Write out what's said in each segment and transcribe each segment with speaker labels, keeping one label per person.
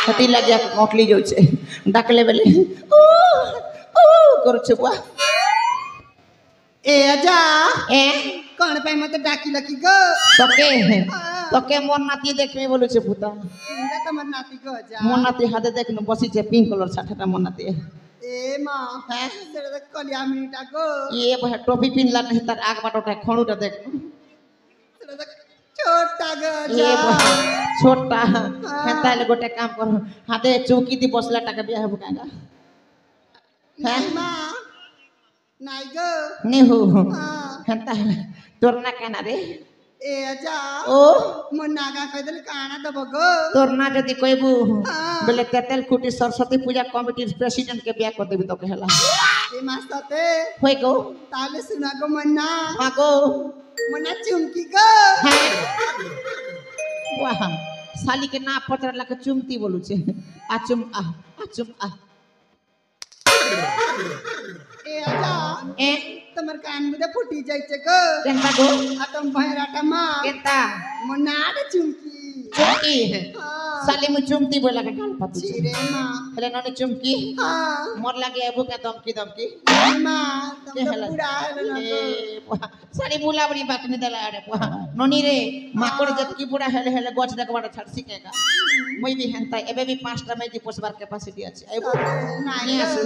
Speaker 1: हती लगिया कोटली जो छे डाकले बेले ओ ओ करछे बुआ
Speaker 2: ए आजा
Speaker 1: ए
Speaker 2: कौन पे मत डाकी लकी गो
Speaker 1: तके मोर नाती देखबे बोलु छे भूता
Speaker 2: इंदा तमर नाती गो जा
Speaker 1: मोर नाती हाथे देखनु बसी छे पिंक कलर छाठाटा मोर नाती
Speaker 2: ए मां हैं तेरे तो कलिया मिनिटा गो
Speaker 1: ये बह टोपी पिनला नहीं तार आग बाटोटा खणुटा देखनु
Speaker 2: तेरे तो छोटा गो
Speaker 1: ये
Speaker 2: जा
Speaker 1: बह छोटा हेताले गोटे काम कर हाथे चौकी दी बसला टाका बियाह बुकागा हैं
Speaker 2: मां नाई गो
Speaker 1: नेहु
Speaker 2: हां
Speaker 1: हेता तोर ना काना रे
Speaker 2: ए आजा
Speaker 1: ओ
Speaker 2: मो नागा कइदल काना दब गो
Speaker 1: तोर ना जदी कहबू
Speaker 2: हाँ।
Speaker 1: बेले तेतेल कुटी सरस्वती पूजा कमिटी प्रेसिडेंट के बियाह कर देबी तो कहला
Speaker 2: ए मास्ते
Speaker 1: होय गो
Speaker 2: ताले सुना गो मन्ना
Speaker 1: मागो
Speaker 2: मन्ना चुमकी गो
Speaker 1: वाह साली के ना पत्र लके चुमती बोलू छे आचुम आ
Speaker 2: ए आजा
Speaker 1: ए
Speaker 2: तमर कान में फुटी जाइछे गो
Speaker 1: केनता गो
Speaker 2: आतम भैराटा मां
Speaker 1: केनता
Speaker 2: मन्ना चुमकी
Speaker 1: चुमकी
Speaker 2: हां
Speaker 1: साली मु चुमती बोला के गाल पातू छे
Speaker 2: छिरे मां
Speaker 1: हेले नने चुमकी
Speaker 2: हां
Speaker 1: मोर लागे एबु के दमकी
Speaker 2: मां तम
Speaker 1: के
Speaker 2: तो
Speaker 1: हेला
Speaker 2: पूरा हेला गो
Speaker 1: ए वाह साली बुलाबरी बाकनी देला अरे वाह ननी रे माकोड़ जतकी बुढ़ा हेले गछ देखबार छाड़सी केगा মই भी हेंता एबे भी 5टा में दी पोसबार कैपेसिटी अछि आइबो नहीं आसु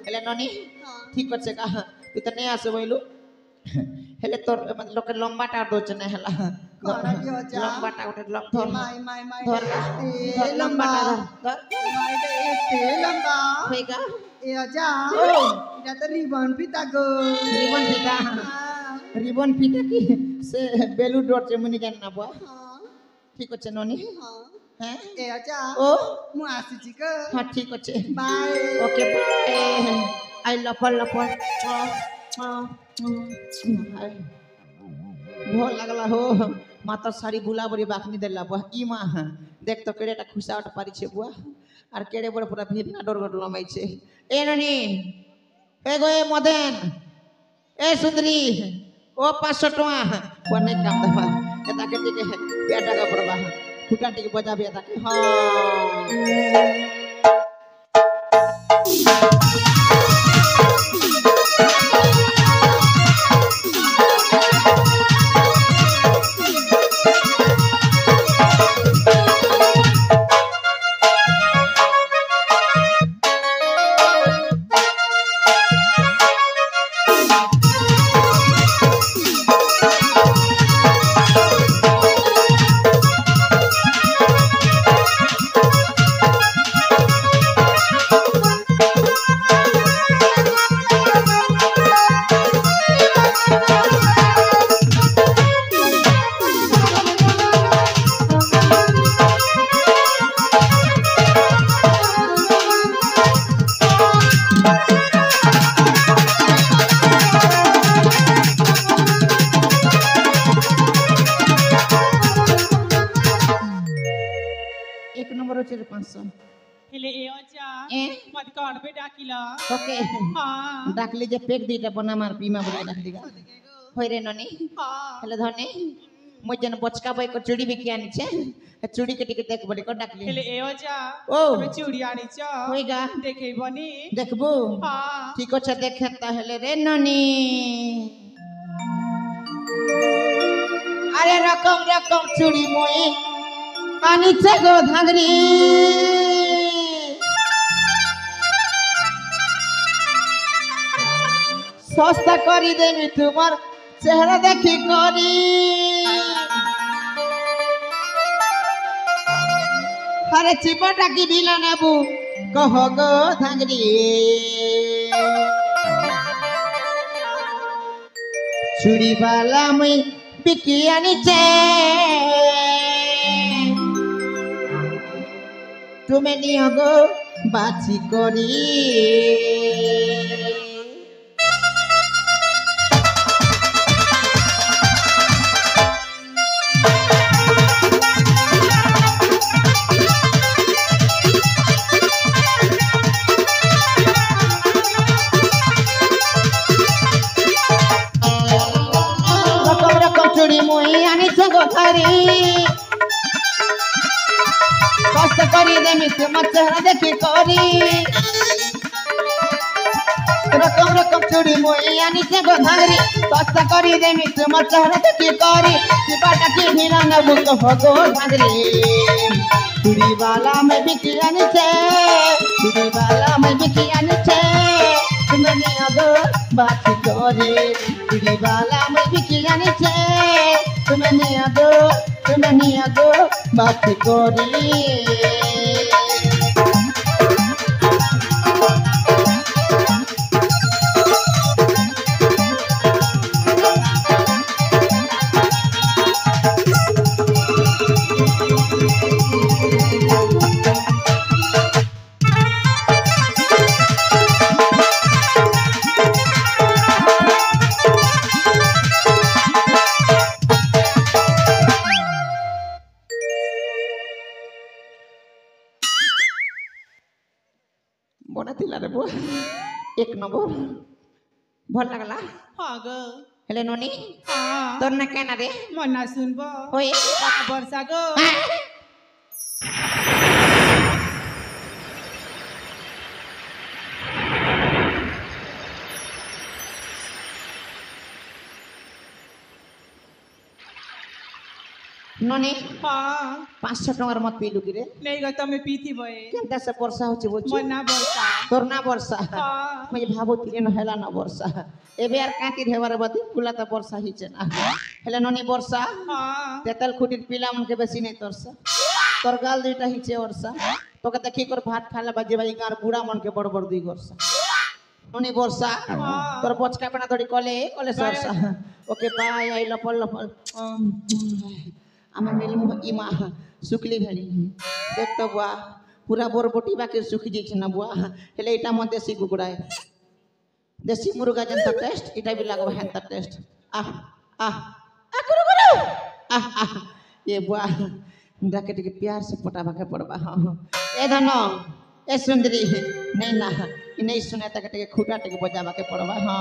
Speaker 1: हेले ननी ठीक আছে का तू तो नहीं आसु बोलू हेले तोर मतलब लोक लंबाटा दोच ने हेला लंबाटा उठे धर
Speaker 2: माई
Speaker 1: धर
Speaker 2: ए लंबा
Speaker 1: धर
Speaker 2: माई दे ए लंबा
Speaker 1: होइगा
Speaker 2: ए आजा इटा तो रिबन पिता गो
Speaker 1: रिबन फीता की से बेलू डोर से मुनि जान ना बुआ
Speaker 2: हां
Speaker 1: ठीक আছে ननी
Speaker 2: हैं ए आजा
Speaker 1: ओ
Speaker 2: मु आसी गो
Speaker 1: हां ठीक আছে
Speaker 2: बाय
Speaker 1: ओके बाय आई लपल भोल लगला हो माता सारी बुला बड़ी बाखनी देला बुआ ई मां देख तो केड़ेटा खुशावट पारी छे बुआ और केड़े बड़ पूरा भीड़ ना डोर लमाई छे ए ननी ए गो ए मदन ए सुंदरी ओ 500 टका वो नहीं काम देबा एता के टिके पेटा का पड़बा फुटा टिके बजाबे एता के हां ओके हां डाकली जे पेक दीटा बना मार पीमा बना डाक दिगा होय रे ननी हां हेले धने मजन बचका बाई को चूड़ी बिकी आनी छे चूड़ी के टिके देख बड़ी को डाकली
Speaker 2: हेले ए जा
Speaker 1: ओ
Speaker 2: तमे चूड़ी आनी छ
Speaker 1: होयगा
Speaker 2: देखैबनी
Speaker 1: देखबो हां ठीक छ देखता हेले रे ननी अरे रकम चूड़ी मोई आनी छे गो धांगरी सस्ता करी देवी तुम्हार चेहरा देखी करी अरे चिपटा की ढीला नेबू कहो गो धांगरी चूड़ी वाला मैं बिकियानी चे तुम्हें नियो गो बाची करी चूड़ी मुई आनी छगो थारी कष्ट करी দেমি তোমার চেহারা দেখে করি রকম রকম চুড়ি মই আনিছে গো ভাঙরি সস্তা করি দেমি তোমার চেহারা দেখে করি চিপাটা কি ভিড়া না বুক হগো ভাঙরি চুড়িওয়ালা मैं बिकी আনিছে চুড়িওয়ালা मैं बिकी আনিছে তুমি নিয়ে গো বাকি করে চুড়িওয়ালা मैं बिकी আনিছে তুমি নিয়ে গো বাকি করে বনাতিলা রে বুয়া এক নম্বর ভাল লাগলা
Speaker 2: हाँ गो
Speaker 1: হেলে ননি
Speaker 2: हाँ
Speaker 1: তোর না কেন রে
Speaker 2: मना सुनबो
Speaker 1: ওই
Speaker 2: पाका वर्षा गो
Speaker 1: ননি
Speaker 2: हाँ
Speaker 1: 500 টাকার মত পিলু কি রে
Speaker 2: नहीं गो तमे पीती भए
Speaker 1: কেনটা সে বর্ষা হচ্ছে বলছি
Speaker 2: मना वर्षा
Speaker 1: তোর না বর্ষা
Speaker 2: हाँ
Speaker 1: মই ভাবুଥିଲି না হেলা না বর্ষা এবে আর কাঁতি হেবার বাদি কুলা তো বর্ষা হিছে না হেলে ননি বর্ষা
Speaker 2: हाँ
Speaker 1: তেতাল খুঁটির পিলা মনকে বেশি নেই তোরসা তোর গাল দুইটা হিছে ওরসা তোকে দেখি করে ভাত খালে বাজে বাজি গার বুড়া মনকে বড় বড় দুই গরসা ননি বর্ষা তোর বচকা পেনা ধরি কলে কলে সরসা ওকে পাই আই লপল লপল আমি মিলমু ইমা শুকলি ভেড়ি দেখতো বুয়া পুরা বরবটি বাকি শুকি যাইছে না বুয়া হেলে এটা মধ্যে দেশি কুকুড়ায় দেশি মুরগা যেটা টেস্ট এটা भी লাগবে হেনতা টেস্ট আহ আহ আহ গুরু গুরু আহ আহ ये बुआ डाके टिके प्यार से पटा भागे पड़बा ए धनो ए सुंदरी नहीं ना इ नहीं सुने तक टिके खूटा टिके बजावा के पड़बा हां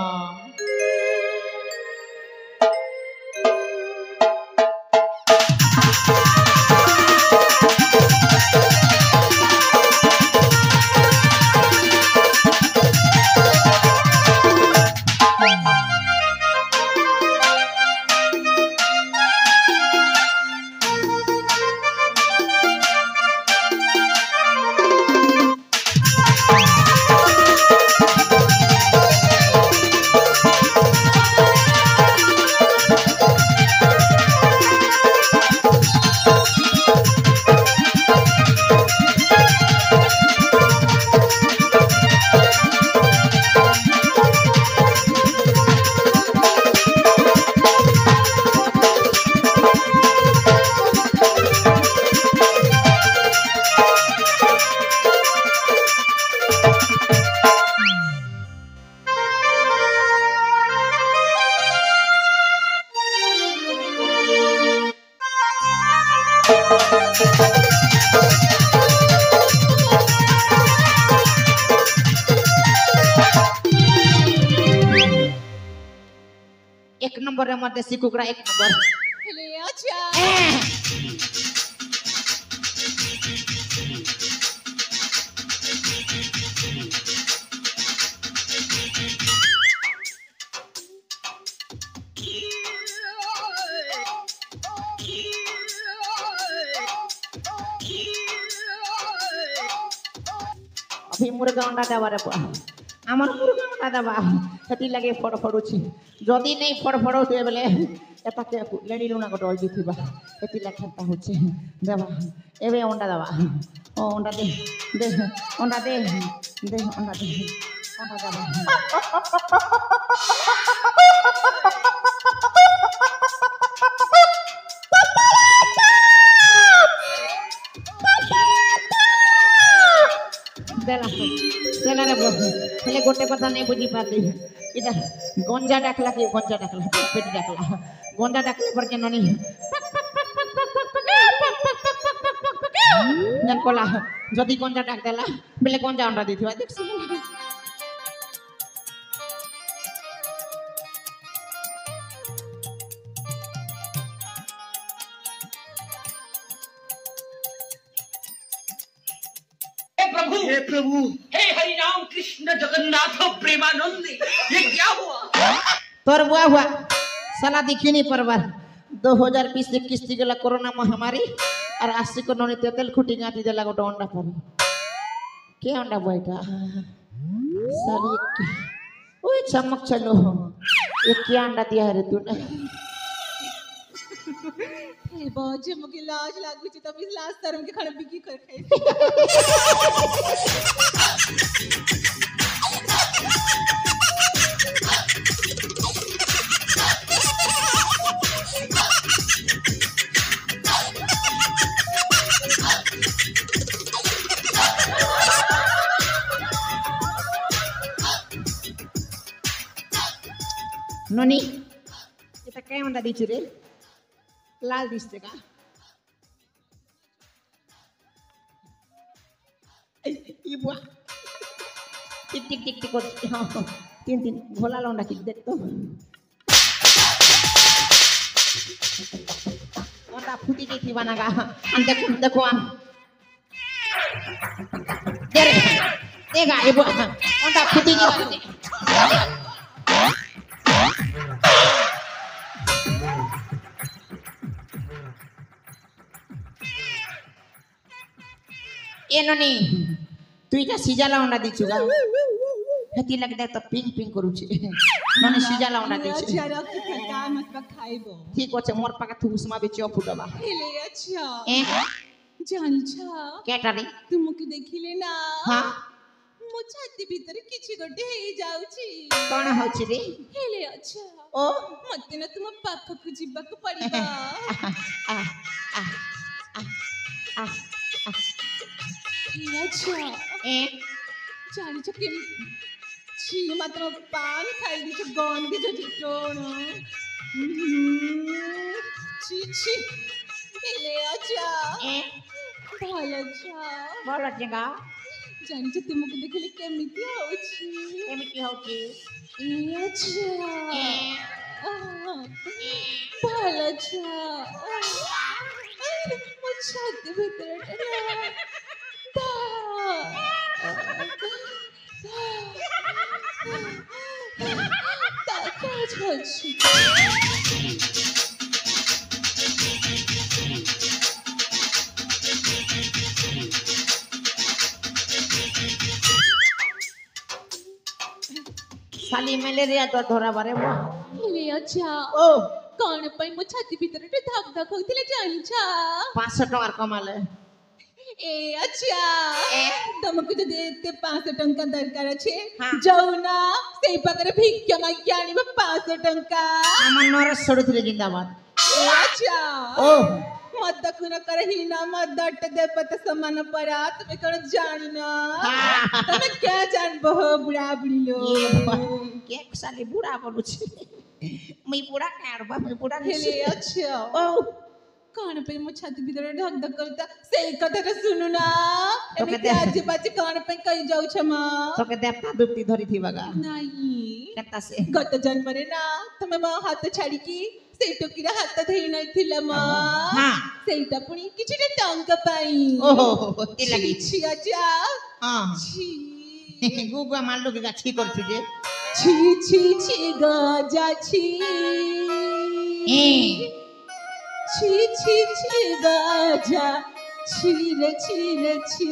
Speaker 1: एक नंबर रे देसी कुकड़ा एक नंबर
Speaker 2: ले अच्छा
Speaker 1: अभी मुर्गा अंडा देवा रे আমার মুরগা अंडा देवा সেটি লাগে ফড়ফড়ুছি যদি নেই ফড়ফড়াউতে বেলে এটাকে লেডি লুনা গটল দিথিবা এটি লেখাটা হচ্ছে দেবা এবে अंडा দেবা ও अंडा দে দে अंडा দে দে अंडा দে अंडा দেবা देला देला रे हेले गोटे कथा नहीं बुझी पाती इटा गंजा डाकला कि गंजा डाकला पेट डाकला गंजा डाकले पर के ननी जन कोला जदी गंजा डाक देला बेले गंजा अंडा दिथिवा देखसी
Speaker 3: हे प्रभु, हे हरि राम कृष्ण जगन्नाथ प्रेमानंद, ये क्या हुआ?
Speaker 1: तोर बुआ हुआ साला देखी नहीं परबार 2020 से किस्ती गला कोरोना महामारी और 80 को नोनी तेल खुटी गाती देला गोटे अंडा पर के अंडा बुआटा साली ओए चमक चलो ये क्या अंडा दिया है रे तूने
Speaker 2: हे बाजे मुके लाज लागू छी तब इस लाज शर्म के खड़े बिकी कर खाई
Speaker 1: नोनी इथं काय म्हणता दिची रे लाल दिसते का ई बुआ टिक टिक टिक टिक करते हाँ हाँ तीन तीन भोला लौंडा की देख तो ओटा फूटी गई थी बना का हम देखो देखो हम दे रे देगा ये बुआ ओटा फूटी गई ए ननी तू इटा सिजाला अंडा दिचुगा हेती लगदा तो पिंक पिंक करूची ननी सिजाला अंडा दिछु
Speaker 2: अच्छा रख खटा मत खाइबो
Speaker 1: ठीक होचे मोर पाका थु उस्मा बेचियो फुटबा
Speaker 2: हेले अच्छा
Speaker 1: ए
Speaker 2: जानी छा
Speaker 1: केटारी
Speaker 2: तुमके देखिले ना
Speaker 1: हां
Speaker 2: मो छाती भीतर किछि गटे हे जाउची
Speaker 1: कोन होची रे
Speaker 2: हेले अच्छा
Speaker 1: ओ
Speaker 2: मते ना तुम पाखकु जिबाक पड़िबा
Speaker 1: आ आ आ
Speaker 2: अच्छा
Speaker 1: ए
Speaker 2: जानी छ के छी मात्र पान खाई दी छ गंदी छ चिटोण छी छी हेले अच्छा
Speaker 1: ए
Speaker 2: भल अच्छा
Speaker 1: बोल जगा
Speaker 2: जानी छ तुमके देखले केमिति होची
Speaker 1: केमिति होची
Speaker 2: ए अच्छा भल अच्छा मुझे भीतर
Speaker 1: साली मलेरिया तो धरा बारे वो
Speaker 2: अच्छा
Speaker 1: ओ
Speaker 2: कौन पाई मो छाती भीतर धक धक होतिले जानी छा
Speaker 1: 500 टका कमाले
Speaker 2: ए अच्छा तुमको जो देते 500 टंका दरकार छे
Speaker 1: हाँ।
Speaker 2: जाऊ ना सेई पाकर भिक्षा मागी आनिबा 500 टंका
Speaker 1: আমার নরস ছড়ুছিলে জিন্দাবাদ
Speaker 2: ए अच्छा
Speaker 1: ओ
Speaker 2: मत कुन करही ना मत दट दे पत समान परा तुम कण जानी ना तुम क्या जान बहो बुढ़ा बुढ़ी लो
Speaker 1: ये के साली बुढ़ा बोलू छी मैं बुढ़ा काढ़बा मैं बुढ़ा
Speaker 2: हेले अच्छा
Speaker 1: ओ
Speaker 2: कौन पे मो छाती भीतर ढक ढक करता सेई कथा रे सुनु ना
Speaker 1: तो
Speaker 2: एमे
Speaker 1: कहते-
Speaker 2: आज बाजी कौन पे कहि जाऊ छमा
Speaker 1: तो के देवता दुप्ती धरी थी बगा
Speaker 2: नहीं
Speaker 1: केता से
Speaker 2: गत जन्मरे ना तुमे मो हाथ छाड़ी की ସେଇଟକିର ହାତ ଧରି ନଥିଲା ମ ସେଇଟା ପୁଣି କିଛିଟା ଟଙ୍କା ପାଇଁ
Speaker 1: ଓହୋ ତି ଲାଗି
Speaker 2: ଛି ଆଚ୍ଛା
Speaker 1: ହଁ
Speaker 2: ଛି
Speaker 1: ଗୁଗୁଆ ମାଲୁ କି ଗାଛି କରୁଛୁ ଯେ
Speaker 2: ছি ছি ছি গজা ছি ছি ছি ছি গজা ছি রে ছি রে ছি